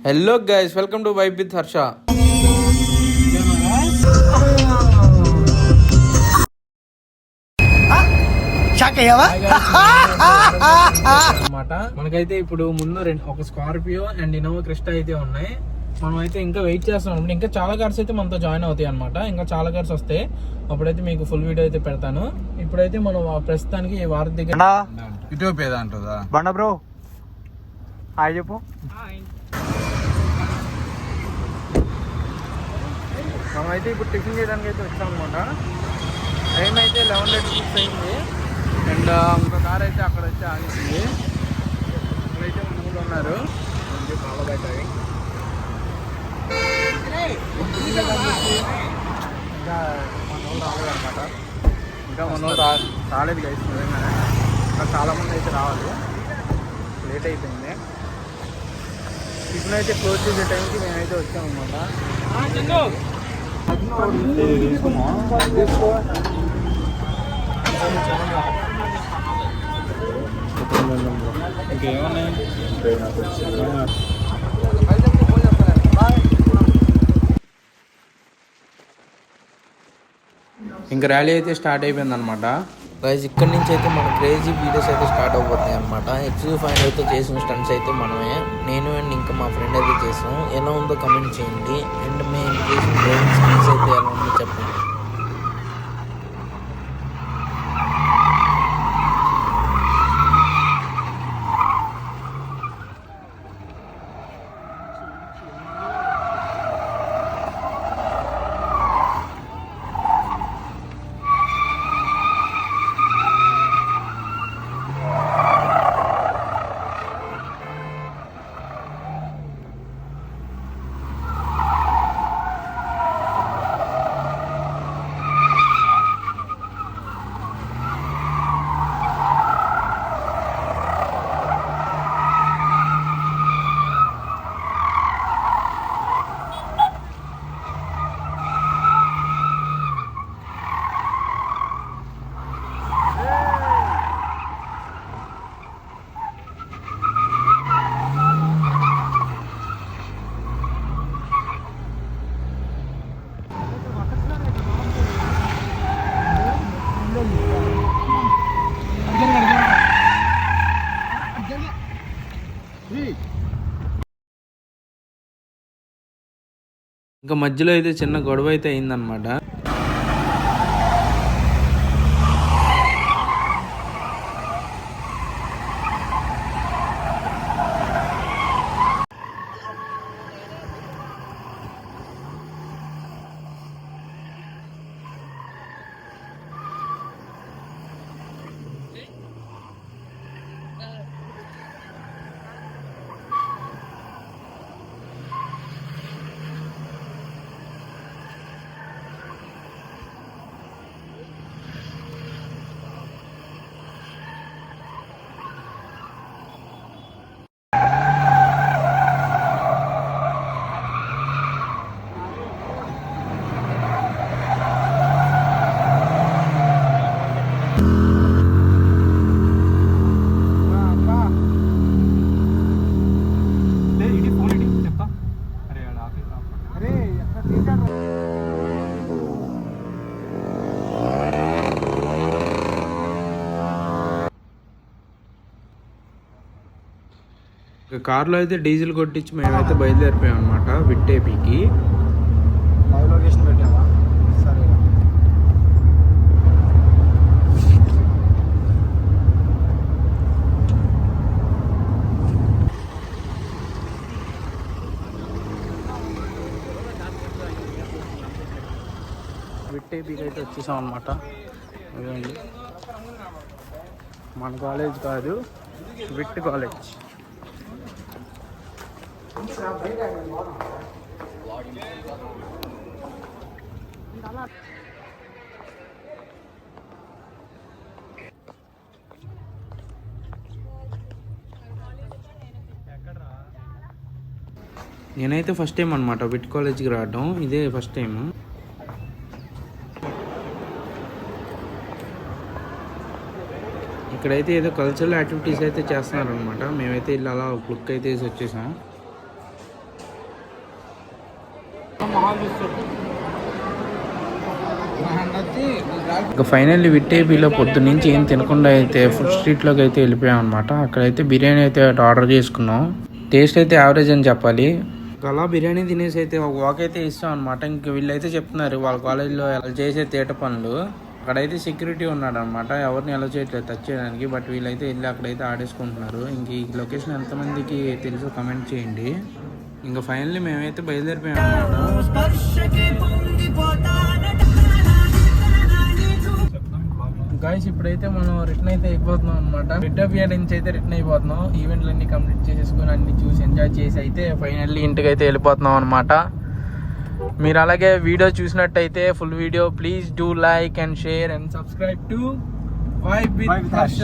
Hello guys, welcome to vibe with Harsha. అనమాట మనకైతే ఇప్పుడు ముందు ఒక స్కార్పియో అండ్ ఇన్నోవా క్రిస్టా అయితే ఉన్నాయి. మనం అయితే ఇంకా వెయిట్ చేస్తున్నాం. ఇంకా చాలా కార్స్ అయితే మనతో జాయిన్ అవుతాయి అనమాట. ఇంకా చాలా కార్స్ వస్తాయి. అప్పుడైతే మీకు ఫుల్ వీడియో అయితే పెడతాను. ఇప్పుడైతే మనం ప్రస్తుతానికి వారి దగ్గర బండ బ్రో హాయ్ చెప్పు. మనమైతే ఇప్పుడు టిఫిన్ చేయడానికి అయితే వచ్చాం అనమాట. టైం అయితే 11:06 అయింది. అండ్ ఇంకో కార్ అయితే అక్కడ వచ్చి ఆగింది. ఇక్కడైతే ముందు ఉన్నారు చాలా బయట. ఇంకా మన వాళ్ళు రాలేదన్నమాట. ఇంకా మన వాళ్ళు రాలేదు గైస్ నిజంగానే. ఇంకా చాలామంది అయితే రావాలి. లేట్ అయిపోయింది. టిఫిన్ అయితే క్లోజ్ చేసే టైంకి మేమైతే వచ్చామన్నమాట. ఇంకా ర్యాలీ అయితే స్టార్ట్ అయిపోయింది అనమాట. గైస్ ఇక్కడ నుంచి అయితే మన క్రేజీ వీడియోస్ అయితే స్టార్ట్ అయిపోతాయి అనమాట. XUV500 అయితే చేసిన స్టంట్స్ అయితే మనమే, నేను అండ్ ఇంకా మా ఫ్రెండ్ అయితే చేసాం. ఎలా ఉందో కమెంట్ చేయండి. అండ్ మేము చేసిన డ్రైవింగ్ స్కిల్స్ అయితే ఎలా ఉందో చెప్పండి. ఇంకా మధ్యలో అయితే చిన్న గొడవ అయితే అయిందనమాట. కార్లో అయితే డీజిల్ కొట్టించి మేమైతే బయలుదేరిపోయాం అనమాట విట్టేపీకి. లొకేషన్ పెట్టావా? సరే విట్టేపీకి అయితే వచ్చేసాం అనమాట. అదేండి మన కాలేజ్ కాదు, విట్ కాలేజ్. నేనైతే ఫస్ట్ టైం అనమాట విట్ కాలేజ్కి రావడం, ఇదే ఫస్ట్ టైం. ఇక్కడైతే ఏదో కల్చరల్ యాక్టివిటీస్ అయితే చేస్తున్నారనమాట. మేమైతే ఇల్లు అలా లుక్ అయితే వేసి వచ్చేసాం. ఇక ఫైనల్లీ విట్టేపీలో పొద్దు నుంచి ఏం తినకుండా అయితే ఫుడ్ స్ట్రీట్లోకి అయితే వెళ్ళిపోయాం అనమాట. అక్కడైతే బిర్యానీ అయితే ఆర్డర్ చేసుకున్నాం. టేస్ట్ అయితే యావరేజ్ అని చెప్పాలి. అలా బిర్యానీ తినేసి అయితే ఒక వాక్ అయితే ఇస్తాం అనమాట. ఇంక వీళ్ళైతే చెప్తున్నారు వాళ్ళ కాలేజ్లో ఎలా చేసే తేట పనులు. అక్కడైతే సెక్యూరిటీ ఉన్నాడు అనమాట, ఎవరిని ఎలా చేయట్లేదు టచ్ చేయడానికి. బట్ వీళ్ళైతే వెళ్ళి అక్కడైతే ఆడేసుకుంటున్నారు. ఇంక ఈ లొకేషన్ ఎంతమందికి తెలుసో కమెంట్ చేయండి. ఇంకా ఫైనల్లీ మేమైతే బయలుదేరిపోయాం అనమాట. గాయస్ ఇప్పుడైతే మనం రిటర్న్ అయితే అయిపోతున్నాం అనమాట. విట్టోపియా నుంచి అయితే రిటర్న్ అయిపోతున్నాం. ఈవెంట్లు అన్ని కంప్లీట్ చేసేసుకుని అన్ని చూసి ఎంజాయ్ చేసి అయితే ఫైనల్లీ ఇంటికి అయితే వెళ్ళిపోతున్నాం అనమాట. మీరు అలాగే వీడియో చూసినట్టయితే full video please do like and share and subscribe to vibe with Harsha.